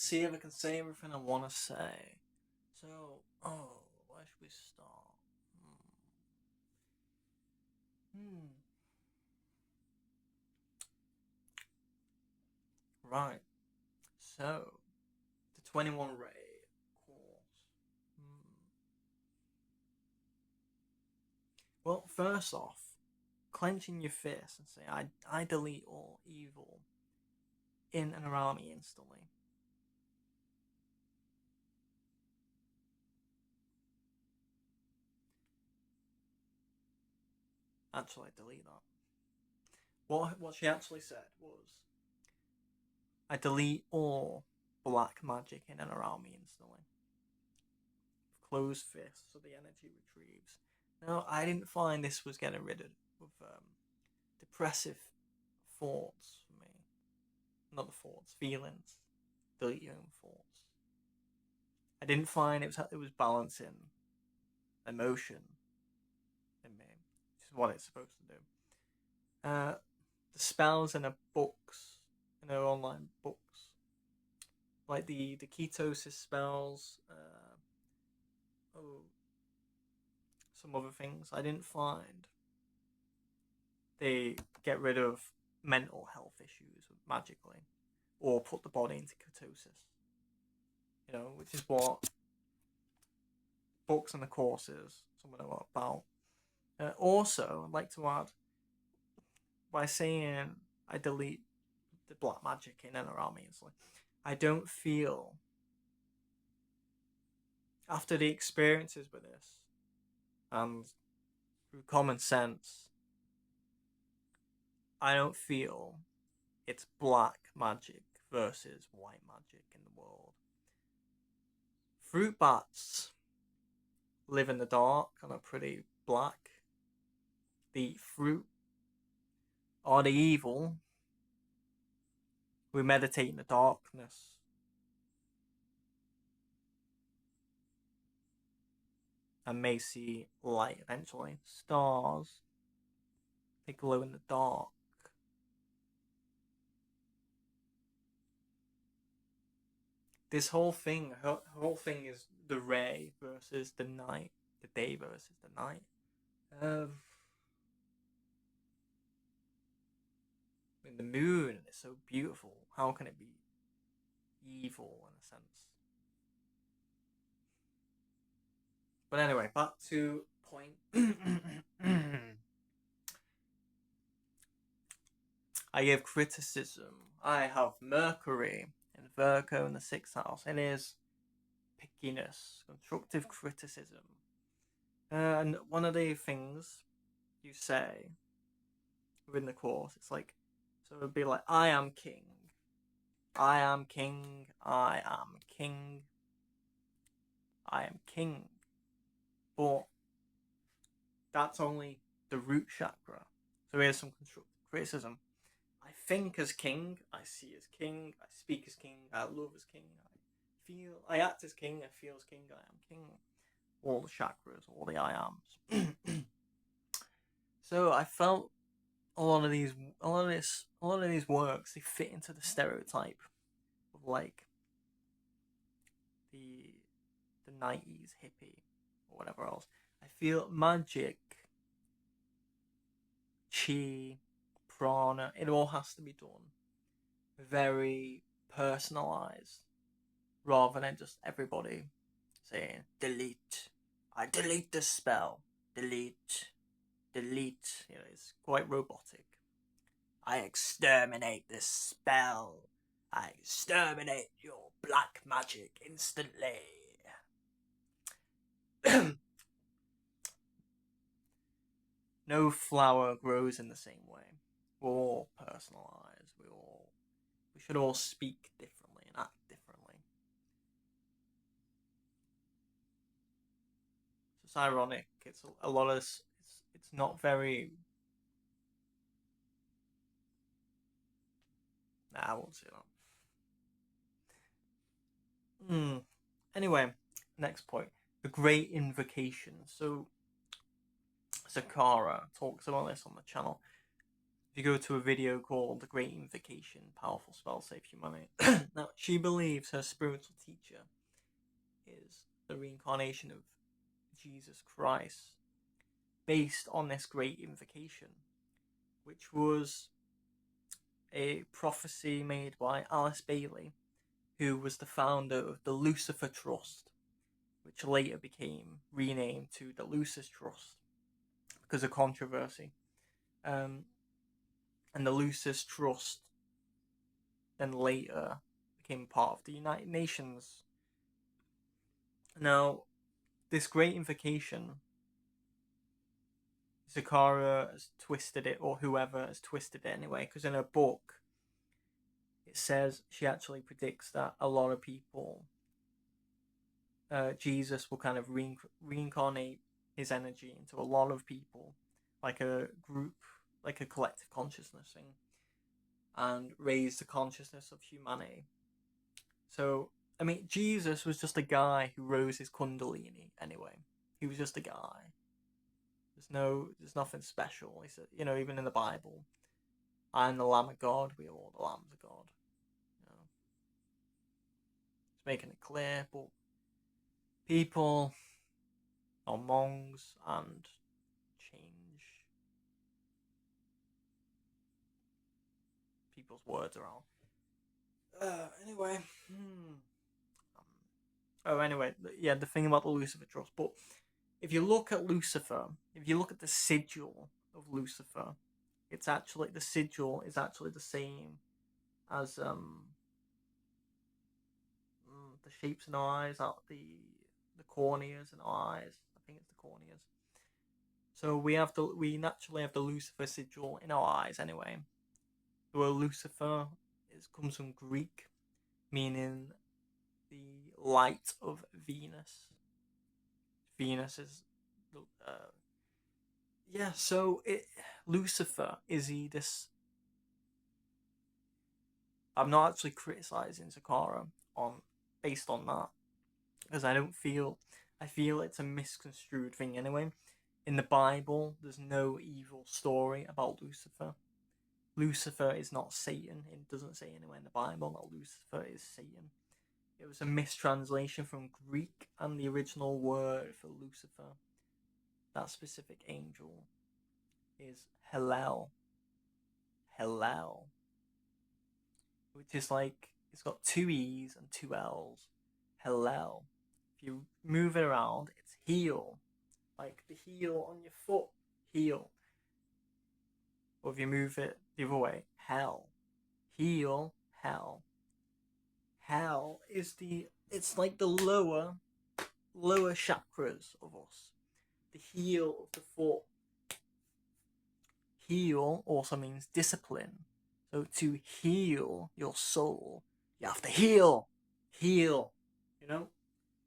see if I can say everything I want to say. So, where should we start? Right. So, the 21 ray course. Well, first off, clenching your fist and say, I delete all evil in and around me instantly. Actually, delete that. What she actually said was, I delete all black magic in and around me instantly. Closed fist, so the energy retrieves. Now, I didn't find this was getting rid of depressive thoughts for me. Not the thoughts, feelings. Delete your own thoughts. I didn't find it was balancing emotion in me, which is what it's supposed to do. The spells in her books, in her online books, like the ketosis spells, some other things, I didn't find they get rid of mental health issues magically, or put the body into ketosis. Which is what books and the courses some of them are about. Also, I'd like to add, by saying I delete the black magic in and around me, it's like I don't feel, after the experiences with this and through common sense, I don't feel it's black magic versus white magic in the world. Fruit bats live in the dark and are pretty black. The fruit are the evil. We meditate in the darkness. And may see light eventually. Stars, they glow in the dark. This whole thing, her whole thing is the ray versus the night, the day versus the night. The moon is so beautiful. How can it be evil in a sense? But anyway, back to point. I give criticism. I have Mercury in Virgo in the 6th house. It is pickiness, constructive criticism. And one of the things you say within the course, it's like, so it would be like, I am king. I am king. I am king. I am king. But that's only the root chakra. So here's some constructive criticism. I think as king, I see as king, I speak as king, I love as king, I act as king, I feel as king, I am king. All the chakras, all the I ams. So I felt a lot of these works, they fit into the stereotype of like the 90s hippie or whatever else. I feel magic, chi, prana, it all has to be done very personalized, rather than just everybody saying delete. I delete the spell. Delete. It's quite robotic. I exterminate this spell. I exterminate your black magic instantly. No flower grows in the same way. We're all personalized. We should all speak differently and act differently. So it's ironic. It's a lot of. It's not very. Nah, I won't say that. Anyway, next point. The Great Invocation. So Zacara talks about this on the channel. if you go to a video called The Great Invocation, Powerful Spell Save Humanity. Now, she believes her spiritual teacher is the reincarnation of Jesus Christ, based on this Great Invocation, which was a prophecy made by Alice Bailey, who was the founder of the Lucifer Trust, which later became renamed to the Lucis Trust because of controversy. And the Lucis Trust then later became part of the United Nations. Now, this Great Invocation, Zacara has twisted it, or whoever has twisted it anyway, because in her book, it says she actually predicts that a lot of people, Jesus will kind of reincarnate his energy into a lot of people, like a group, like a collective consciousness thing, and raise the consciousness of humanity. So, I mean, Jesus was just a guy who rose his kundalini anyway. He was just a guy. There's nothing special. He said, even in the Bible, I am the Lamb of God. We are all the lambs of God. It's making it clear, but people are monks and change people's words around. Anyway. Anyway, yeah, the thing about the Lucifer Trust. But if you look at Lucifer, if you look at the sigil of Lucifer, the sigil is actually the same as the shapes in our eyes, the corneas in our eyes. I think it's the corneas. So we naturally have the Lucifer sigil in our eyes anyway. The word Lucifer comes from Greek, meaning the light of Venus. Venus is so Lucifer, is he this? I'm not actually criticizing Zacara based on that, because I feel it's a misconstrued thing anyway. In the Bible, there's no evil story about Lucifer. Lucifer is not Satan. It doesn't say anywhere in the Bible that Lucifer is Satan. It was a mistranslation from Greek, and the original word for Lucifer, that specific angel, is Hellel. Hellel. Which is like, it's got 2 E's and 2 L's. Hellel. If you move it around, it's heel. Like the heel on your foot. Heel. Or if you move it the other way, hell. Heel, hell. Hell is it's like the lower chakras of us. The heel of the foot. Heal also means discipline. So to heal your soul, you have to heal. Heal.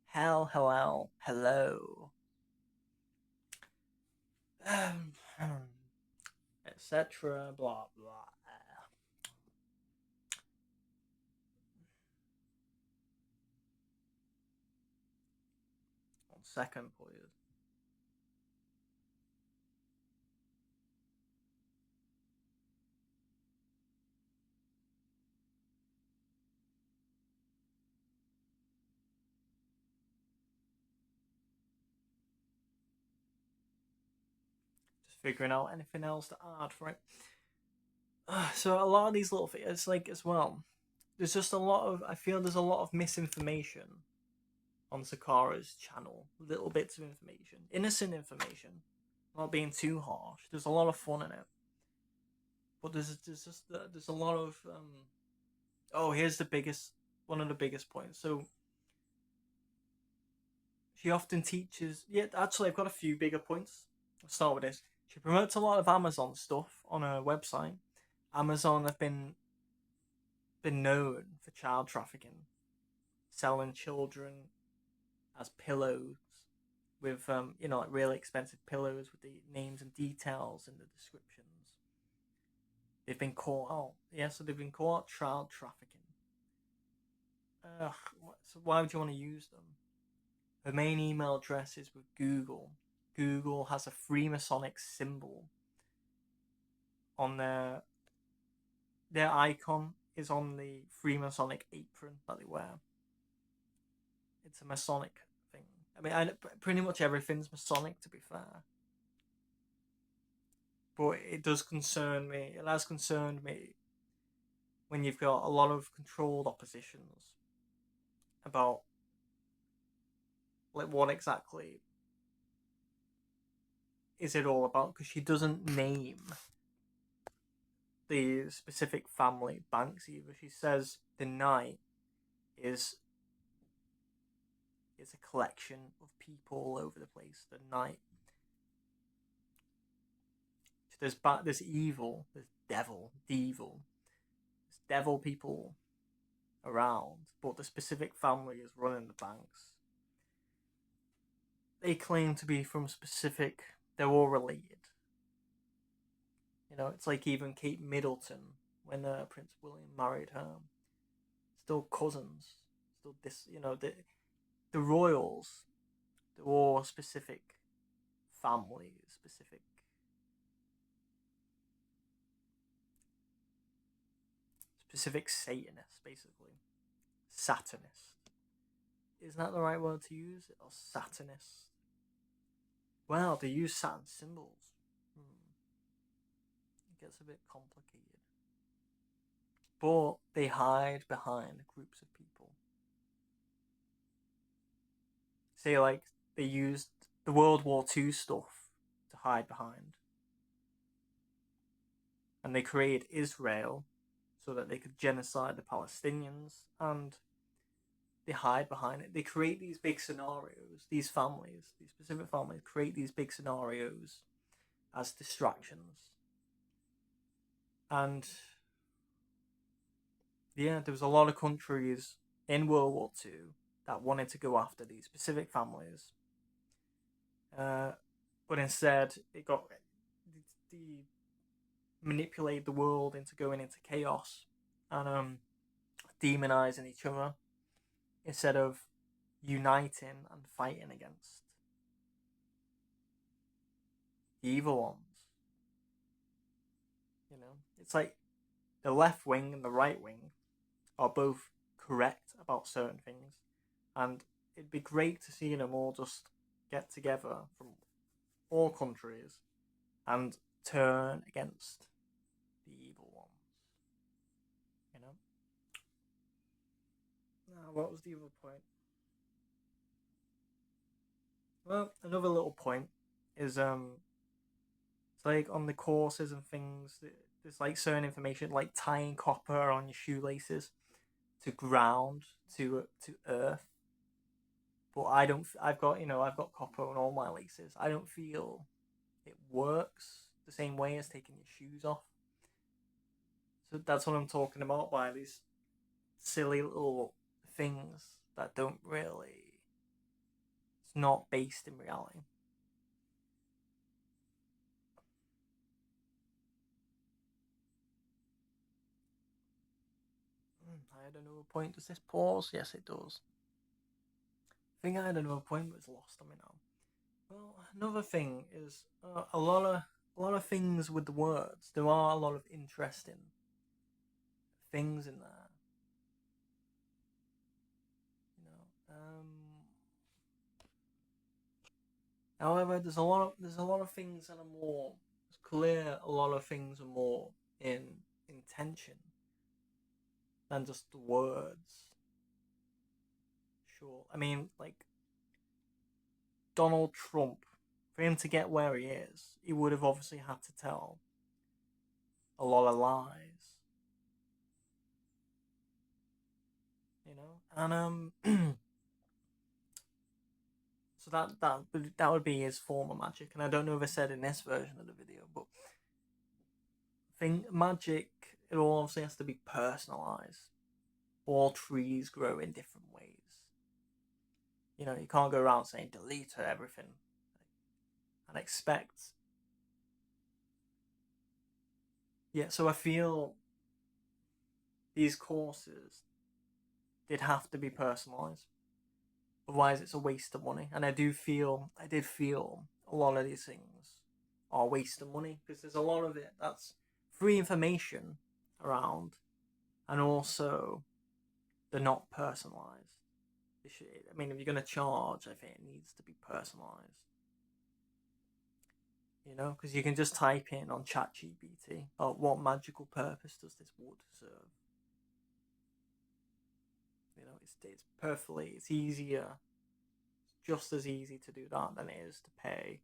Hell, hello. Etc. Blah, blah. 1 second, please. Figuring out anything else to add for it. So a lot of these little things, it's like, as well, there's just I feel there's a lot of misinformation on Zacara's channel. Little bits of information, innocent information, not being too harsh. There's a lot of fun in it, but there's a lot of here's one of the biggest points. So she often teaches. Yeah, actually, I've got a few bigger points. Let's start with this. She promotes a lot of Amazon stuff on her website. Amazon have been known for child trafficking, selling children as pillows with like really expensive pillows with the names and details in the descriptions. They've been caught out. Yeah, so they've been caught out child trafficking. So why would you want to use them? Her main email address is with Google. Google has a Freemasonic symbol. on their icon is on the Freemasonic apron that they wear. It's a Masonic thing. I mean, pretty much everything's Masonic, to be fair. But it does concern me. It has concerned me when you've got a lot of controlled oppositions about like what exactly is it all about, because she doesn't name the specific family banks either. She says the Knight is a collection of people all over the place. The Knight. There's evil, there's devil, there's devil people around, but the specific family is running the banks. They claim to be from specific. They're all related. You know, it's like even Kate Middleton, when Prince William married her, still cousins. Still this, you know, the royals. They're all specific families, specific Satanists, basically. Satanist. Isn't that the right word to use? Or Satanist? Well, they use Saturn symbols. It gets a bit complicated. But they hide behind groups of people. Say, like, they used the World War II stuff to hide behind. And they created Israel so that they could genocide the Palestinians, and they hide behind it. They create these big scenarios. These families, these specific families, create these big scenarios as distractions. And yeah, there was a lot of countries in World War II that wanted to go after these specific families, but instead it got manipulate the world into going into chaos and demonizing each other instead of uniting and fighting against the evil ones. You know, it's like the left wing and the right wing are both correct about certain things, and it'd be great to see them all just get together from all countries and turn against the evil ones. You know? Now, what was the other point? Well, another little point is it's like on the courses and things, there's like certain information like tying copper on your shoelaces to ground to earth. But I don't. I've got copper on all my laces. I don't feel it works the same way as taking your shoes off. So that's what I'm talking about by these silly little things that don't really. It's not based in reality. I had another point. Does this pause? Yes, it does. I think I had another point, but it's lost on me now. Well, another thing is a lot of things with the words. There are a lot of interesting things in there. You know. However, there's a lot of things that are more. It's clear a lot of things are more in intention than just the words. Sure, I mean, like Donald Trump, for him to get where he is, he would have obviously had to tell a lot of lies. You know, and so that would be his form of magic. And I don't know if I said in this version of the video, but magic, it all obviously has to be personalized. All trees grow in different ways. You know, you can't go around saying delete everything and expect. Yeah, so I feel these courses did have to be personalized. Otherwise, it's a waste of money. And I did feel a lot of these things are a waste of money because there's a lot of it that's free information around, and also they're not personalized. I mean, if you're going to charge, I think it needs to be personalized. You know, because you can just type in on ChatGPT, oh, what magical purpose does this wood serve? You know, it's easier, just as easy to do that than it is to pay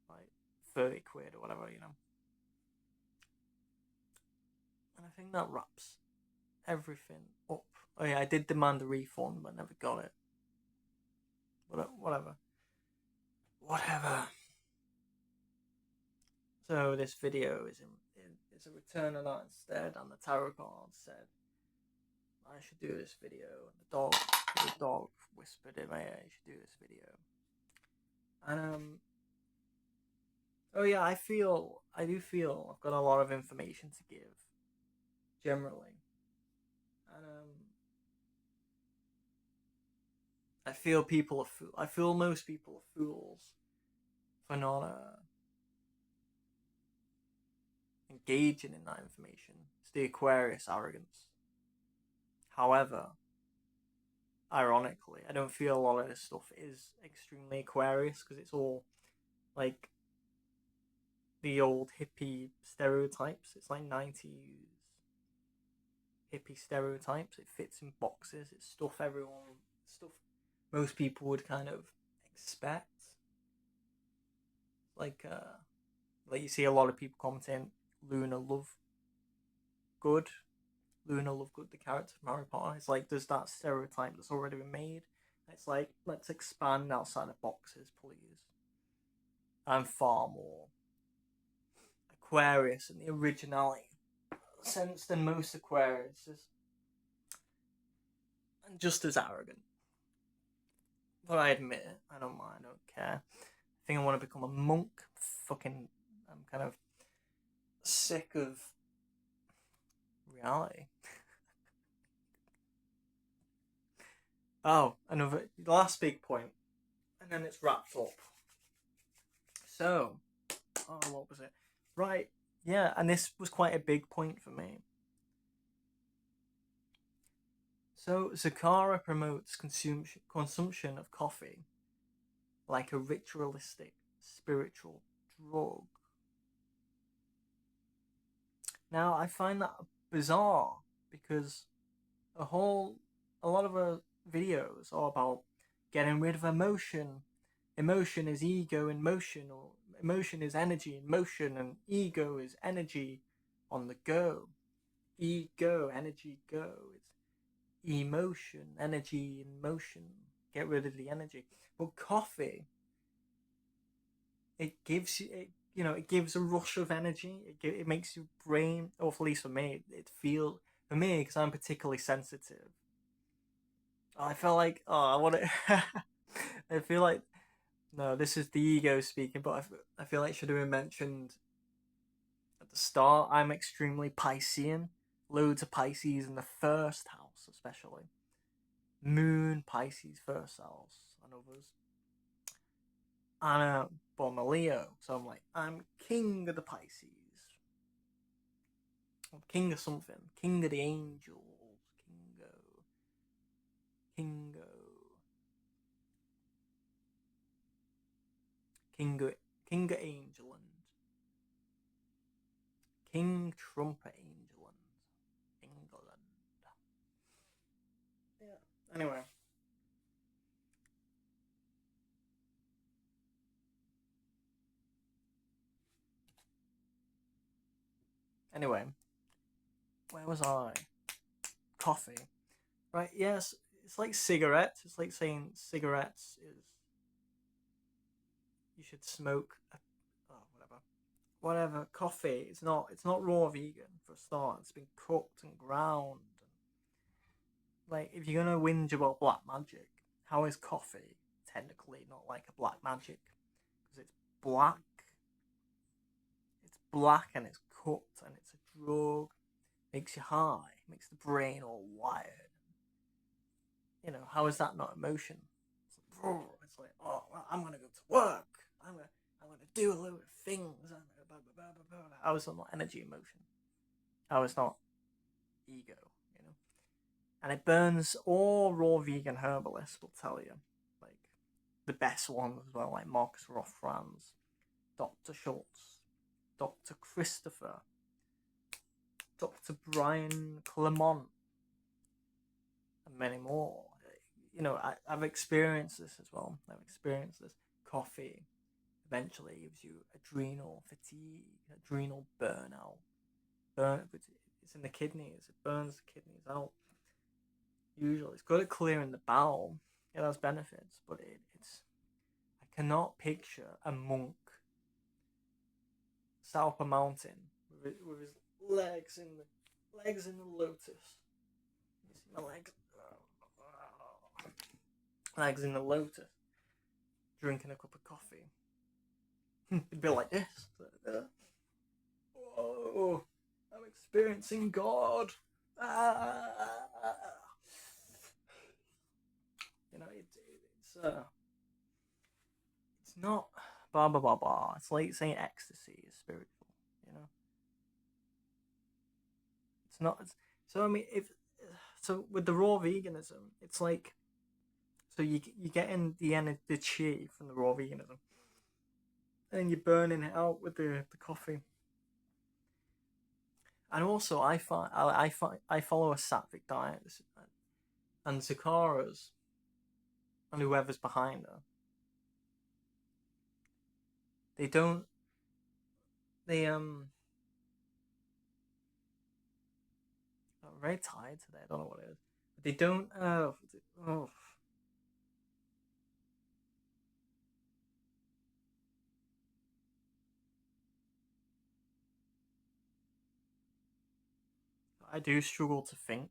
like 30 quid or whatever, you know. And I think that wraps everything up. Oh yeah, I did demand a refund, but never got it. But whatever. Whatever. So this video is a return of that instead, and the tarot card said I should do this video, and the dog whispered in my ear, you should do this video. And oh yeah, I do feel I've got a lot of information to give, generally. And I feel I feel most people are fools for not engaging in that information. It's the Aquarius arrogance. However, ironically, I don't feel a lot of this stuff is extremely Aquarius, because it's all like the old hippie stereotypes. It's like 90s hippie stereotypes. It fits in boxes. It's stuff most people would kind of expect. Like you see a lot of people commenting, Luna Lovegood, the character from Harry Potter. It's like there's that stereotype that's already been made. It's like, let's expand outside of boxes, please. I'm far more Aquarius in the originality sense than most Aquariuses, and just as arrogant. But I admit it. I don't mind. I don't care. I think I want to become a monk. I'm kind of sick of reality. Oh, the last big point, and then it's wrapped up. So, what was it? Right, yeah, and this was quite a big point for me. So, Zacara promotes consumption of coffee like a ritualistic spiritual drug. Now, I find that bizarre because a lot of her videos are about getting rid of emotion. Emotion is ego in motion, or emotion is energy in motion, and ego is energy on the go. Ego, energy, go. It's emotion, energy in motion. Get rid of the energy. But coffee, it gives it gives a rush of energy. It makes your brain, or at least for me, for me, because I'm particularly sensitive. I felt like, I want to. I feel like, no, this is the ego speaking, but I feel like it should have been mentioned at the start. I'm extremely Piscean. Loads of Pisces in the first house, especially. Moon, Pisces, first house, and others. And but I'm a Leo, so I'm king of the Pisces. I'm king of something. King of the angels. Kingo. King of Angeland. King Trumpet Angeland. England. Yeah. Anyway. Where was I? Coffee. Right, yes, it's like cigarettes. It's like saying cigarettes is... You should smoke... Whatever. Coffee, it's not raw vegan, for a start. It's been cooked and ground. Like, if you're gonna whinge about black magic, how is coffee technically not like a black magic? Because it's black. It's black and it's cooked and it's a drug. Makes you high. Makes the brain all wired. How is that not emotion? It's like, oh, well, I'm gonna go to work. I'm gonna do a load of things. I'm about I was not energy emotion. I was not ego, you know. And it burns. All raw vegan herbalists will tell you, like the best ones as well, like Marcus Rothrands, Dr. Schultz, Dr. Christopher, Dr. Brian Clement, and many more. You know, I've experienced this as well. I've experienced this. Coffee eventually gives you adrenal fatigue, adrenal burnout. It's in the kidneys. It burns the kidneys out. Usually, it's good at clearing the bowel. It has benefits, but it's. I cannot picture a monk south a mountain with his legs in the lotus. You see my legs, legs in the lotus, drinking a cup of coffee. It'd be like this. Whoa, I'm experiencing God. You know, it's not blah blah blah blah. It's like saying ecstasy is spiritual. You know, it's not. So I mean, if so with the raw veganism, it's like so you getting the chi from the raw veganism, and you're burning it out with the coffee. And also, I follow a sattvic diet, and Zacara's and whoever's behind her, they don't. They I'm very tired today. I don't know what it is. But they don't. Oh, I do struggle to think.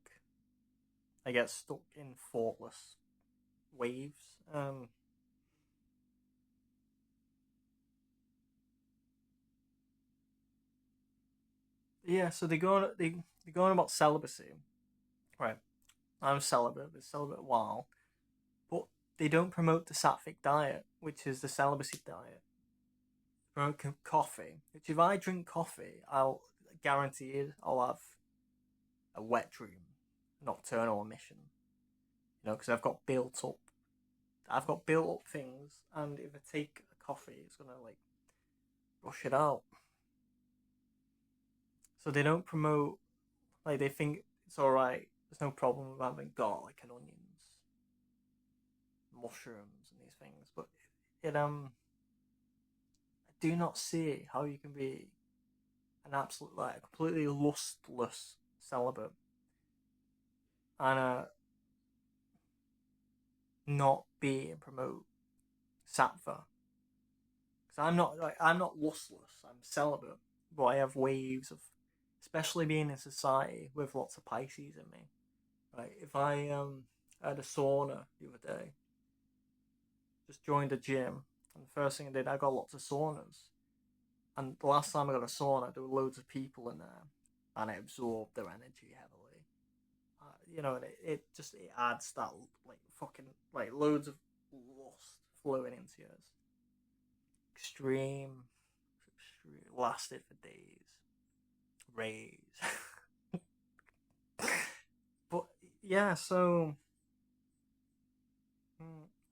I get stuck in thoughtless waves. Yeah. So they go on about celibacy, right? I'm celibate. I've been celibate a while, but they don't promote the sattvic diet, which is the celibacy diet. Promote coffee. Which if I drink coffee, I'll guarantee it. I'll have a wet dream, nocturnal emission. You know, because I've got built up things, and if I take a coffee, it's gonna like rush it out. So they don't promote like they think it's all right. There's no problem with having garlic and onions, mushrooms, and these things. But I do not see how you can be an absolute like completely lustless celibate and not be and promote sattva. Because I'm not lustless. I'm celibate, but I have waves of, especially being in society with lots of Pisces in me. Right, if I had a sauna the other day, just joined a gym, and the first thing I did, I got lots of saunas. And the last time I got a sauna, there were loads of people in there, and it absorbed their energy heavily. You know, and it adds that like fucking like loads of lust flowing into yours. Extreme, lasted for days. Rays. But yeah, so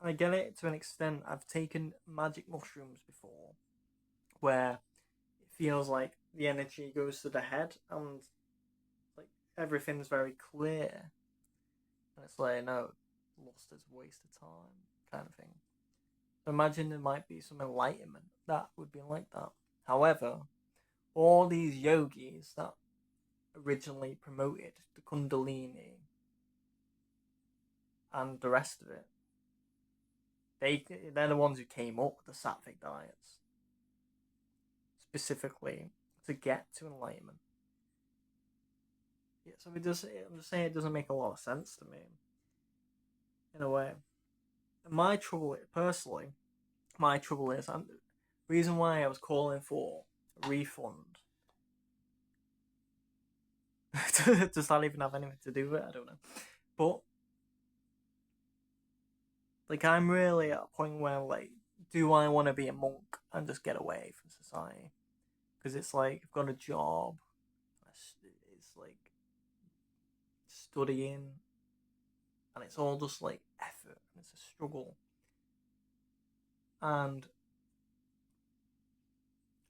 I get it to an extent. I've taken magic mushrooms before, where it feels like the energy goes to the head and like everything's very clear, and it's like no, lost as a waste of time kind of thing. Imagine there might be some enlightenment that would be like that. However, all these yogis that originally promoted the Kundalini and the rest of it, they're the ones who came up with the sattvic diets specifically to get to enlightenment. Yeah, so it does. I'm just saying it doesn't make a lot of sense to me, in a way. My trouble, personally, my trouble is, the reason why I was calling for a refund. Does that even have anything to do with it? I don't know. But like, I'm really at a point where like, do I want to be a monk and just get away from society? because it's like I've got a job. It's like studying, and it's all just like effort. And it's a struggle, and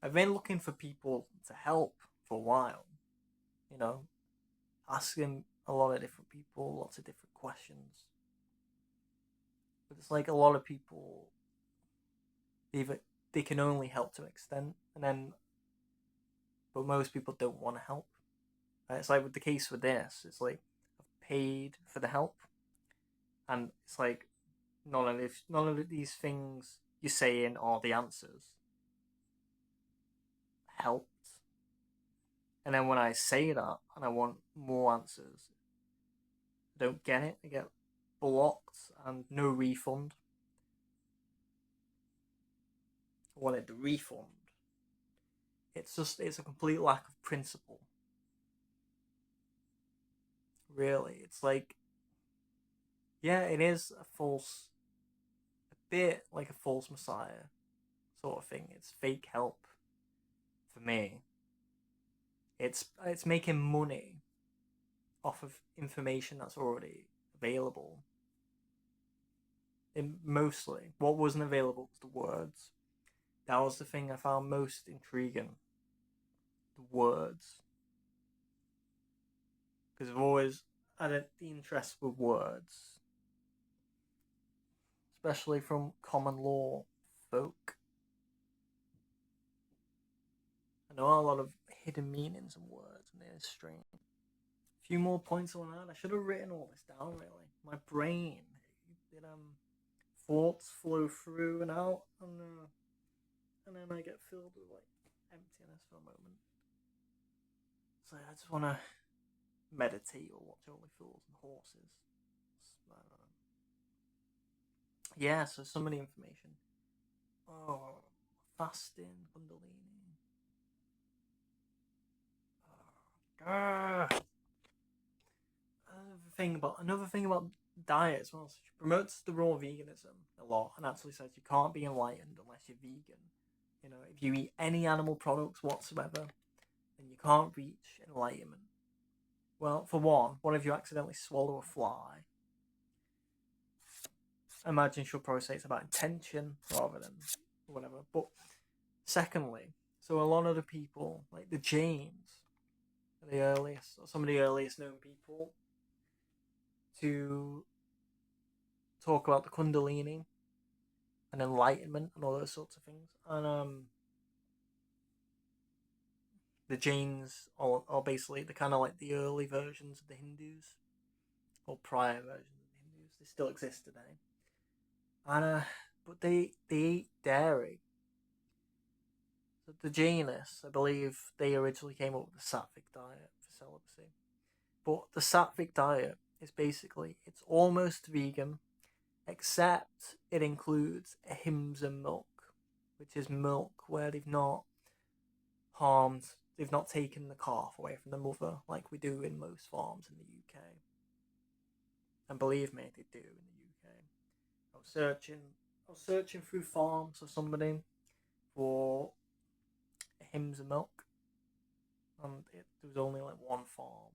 I've been looking for people to help for a while. You know, asking a lot of different people, lots of different questions. But it's like a lot of people, either they can only help to an extent, and then, but most people don't want to help. It's like with the case with this, it's like I've paid for the help, and it's like none of these things you're saying are the answers helped. And then when I say that and I want more answers, I don't get it. I get blocked and no refund. I wanted the refund. It's a complete lack of principle. Really, it's like, yeah, it is a bit like a false messiah sort of thing. It's fake help for me. It's making money off of information that's already available. Mostly, what wasn't available was the words. That was the thing I found most intriguing. The words, because I've always had the interest with words, especially from common law folk. I know a lot of hidden meanings in words, and they're strange. A few more points on that. I should have written all this down. Really, my brain did thoughts flow through and out, and then I get filled with like emptiness for a moment. So I just want to meditate or watch Only Fools and Horses. Yeah, so some of the information. Oh, fasting, Kundalini. Another thing about diet as well. So she promotes the raw veganism a lot, and actually says you can't be enlightened unless you're vegan. You know, if you eat any animal products whatsoever, then you can't reach enlightenment. Well, for one, what if you accidentally swallow a fly? I imagine she'll probably say it's about intention rather than whatever. But secondly, so a lot of the people, like the Jains, are the earliest, or some of the earliest known people to talk about the Kundalini and enlightenment and all those sorts of things. And the Jains are basically the kind of like the early versions of the Hindus, or prior versions of the Hindus. They still exist today. And but they eat dairy. So the Jainists, I believe, they originally came up with the sattvic diet for celibacy. But the sattvic diet is basically, it's almost vegan, except it includes ahimsa milk, which is milk where they've not taken the calf away from the mother like we do in most farms in the UK. And believe me, they do in the UK. I was searching through farms or somebody for ahimsa milk, and there was only like one farm.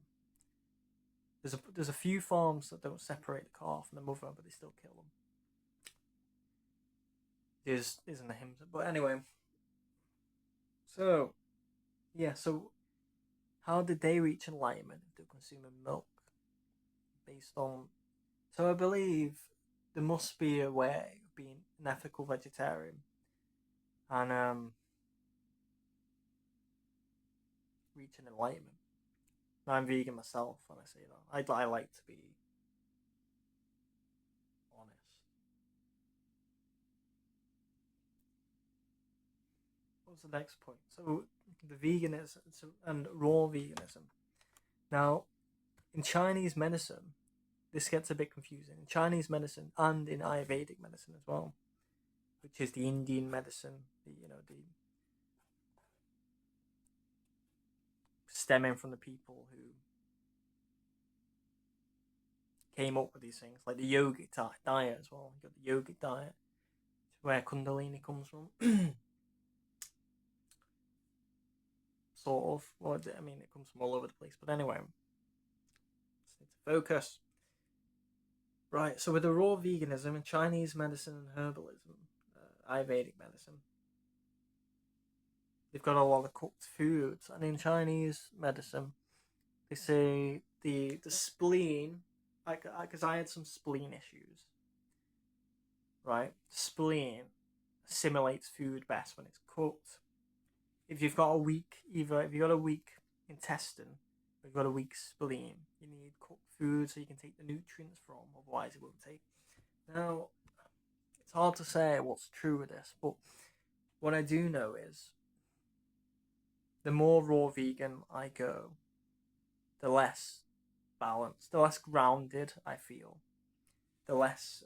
There's a few farms that don't separate the calf from the mother, but they still kill them. Isn't ahimsa, but anyway. So yeah, so how did they reach enlightenment if they're consuming milk? Based on, so I believe there must be a way of being an ethical vegetarian and reaching enlightenment. I'm vegan myself, and I say that I like to be honest. What's the next point? So the veganism and raw veganism. Now, in Chinese medicine, this gets a bit confusing. In Chinese medicine and in Ayurvedic medicine as well, which is the Indian medicine, the stemming from the people who came up with these things, like the yogic diet as well. You got the yogic diet, where Kundalini comes from. sort of. Well, I mean, it comes from all over the place. But anyway, just need to focus. Right, so with the raw veganism and Chinese medicine and herbalism, Ayurvedic medicine, they've got a lot of cooked foods. And in Chinese medicine, they say the spleen, because I had some spleen issues, right? Spleen assimilates food best when it's cooked. If you've got a weak, if you've got a weak intestine, or you've got a weak spleen, you need cooked food so you can take the nutrients from, otherwise it won't take. Now, it's hard to say what's true with this, but what I do know is the more raw vegan I go, the less balanced, the less grounded I feel, the less.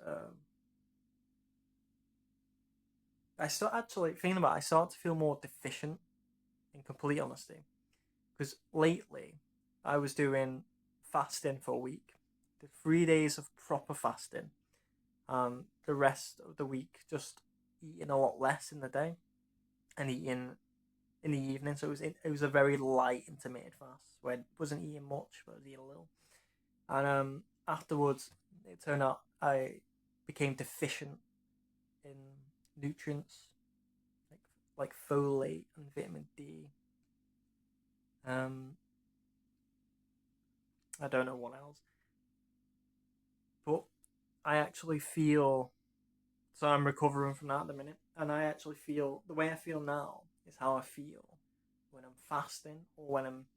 I start actually thinking about it, I start to feel more deficient, in complete honesty, because lately I was doing fasting for a week, the 3 days of proper fasting, and the rest of the week just eating a lot less in the day and eating in the evening. So it was a very light intermittent fast where I wasn't eating much, but I was eating a little. And afterwards, it turned out I became deficient in nutrients like folate and vitamin D. I don't know what else, but I actually feel. So I'm recovering from that at the minute, and I actually feel the way I feel now is how I feel when I'm fasting or when I'm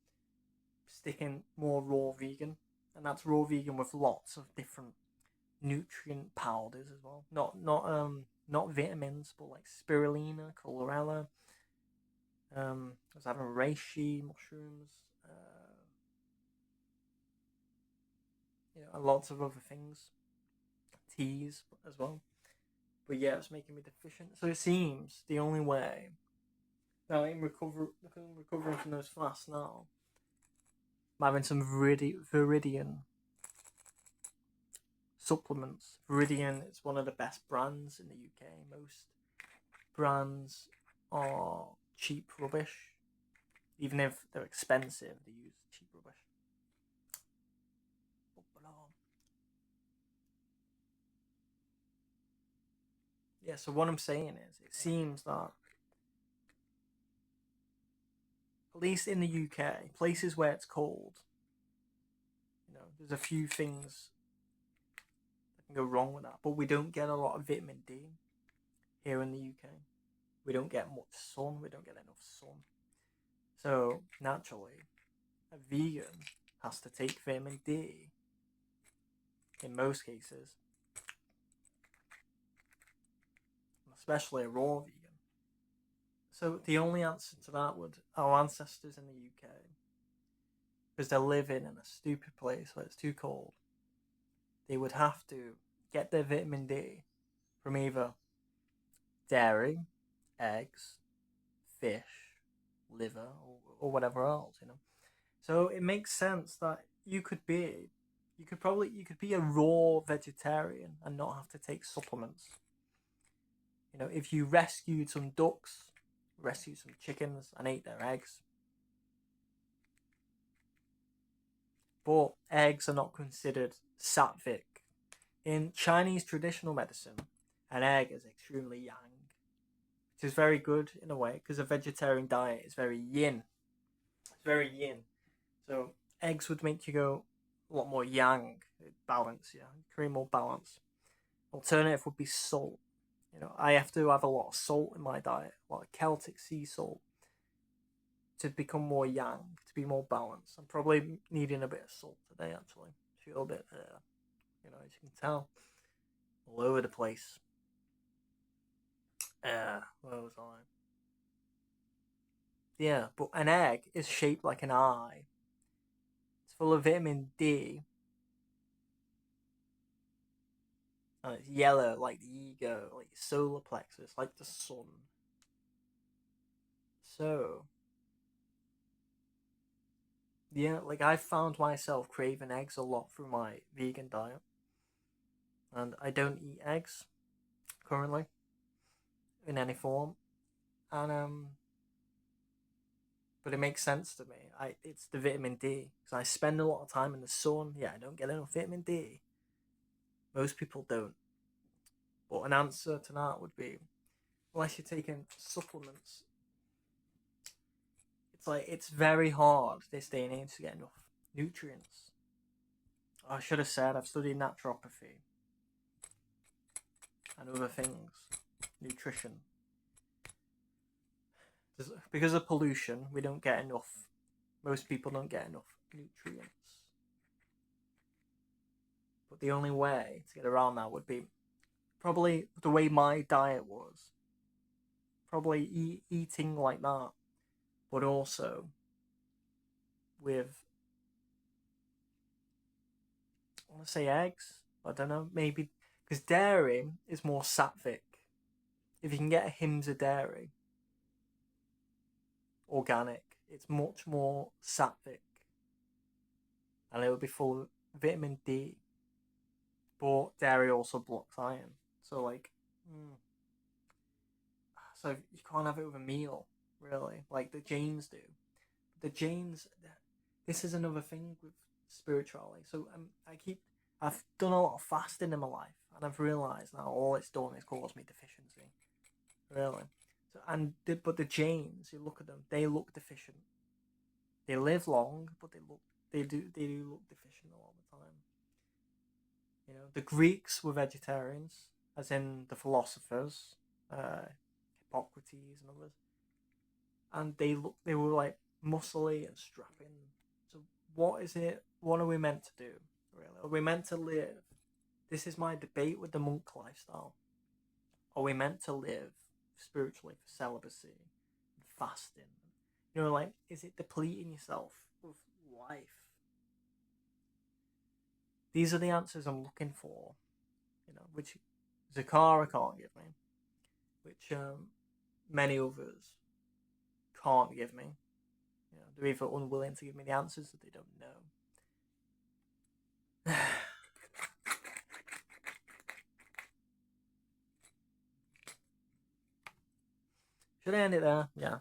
sticking more raw vegan, and that's raw vegan with lots of different nutrient powders as well. Not vitamins, but like spirulina, chlorella. I was having reishi mushrooms. Lots of other things, teas as well. But yeah, it's making me deficient. So it seems the only way. Now I'm recovering from those fasts now. I'm having some Viridian supplements. Viridian is one of the best brands in the UK. Most brands are cheap rubbish. Even if they're expensive, they use cheap rubbish. Yeah, so what I'm saying is, it seems that, at least in the UK, places where it's cold, there's a few things that can go wrong with that. But we don't get a lot of vitamin D here in the UK. We don't get much sun. We don't get enough sun. So naturally, a vegan has to take vitamin D in most cases, especially a raw vegan. So the only answer to that would our ancestors in the UK, because they're living in a stupid place where it's too cold, they would have to get their vitamin D from either dairy, eggs, fish, liver, or whatever else, So it makes sense that you could be a raw vegetarian and not have to take supplements. If you rescued some ducks, rescued some chickens and ate their eggs. But eggs are not considered sattvic. In Chinese traditional medicine, an egg is extremely yang, which is very good in a way, because a vegetarian diet is very yin. It's very yin. So eggs would make you go a lot more yang, balance, create more balance. Alternative would be salt. I have to have a lot of salt in my diet, a lot of Celtic sea salt, to become more yang, to be more balanced. I'm probably needing a bit of salt today, actually. Feel a bit, as you can tell, all over the place. Where was I? Yeah, but an egg is shaped like an eye. It's full of vitamin D. And it's yellow like the ego, like the solar plexus, like the sun. So, yeah, like I found myself craving eggs a lot through my vegan diet. And I don't eat eggs currently in any form. And but it makes sense to me. It's the vitamin D because I spend a lot of time in the sun. Yeah, I don't get enough vitamin D. Most people don't. But an answer to that would be, unless you're taking supplements, it's like it's very hard this day and age to get enough nutrients. I should have said I've studied naturopathy and other things, nutrition. Because of pollution, we don't get enough. Most people don't get enough nutrients. But the only way to get around that would be probably the way my diet was. Probably eating like that, but also with, I want to say eggs. I don't know, maybe because dairy is more sattvic. If you can get a hymns of dairy, organic, it's much more sattvic, and it will be full of vitamin D. But dairy also blocks iron, so like, so you can't have it with a meal, really, like the Jains do. The Jains, this is another thing with spirituality. So I've done a lot of fasting in my life, and I've realised now all it's done is cause me deficiency, really. So, but the Jains, you look at them, they look deficient. They live long, but they do look deficient a lot of the time. You know, the Greeks were vegetarians, as in the philosophers, Hippocrates and others, and they were like muscly and strapping. So what is it? What are we meant to do? Really, are we meant to live? This is my debate with the monk lifestyle. Are we meant to live spiritually for celibacy and fasting? You know, like, is it depleting yourself of life? These are the answers I'm looking for. You know, which Zacara can't give me, which many others can't give me. You know, they're either unwilling to give me the answers or they don't know. Should I end it there? Yeah.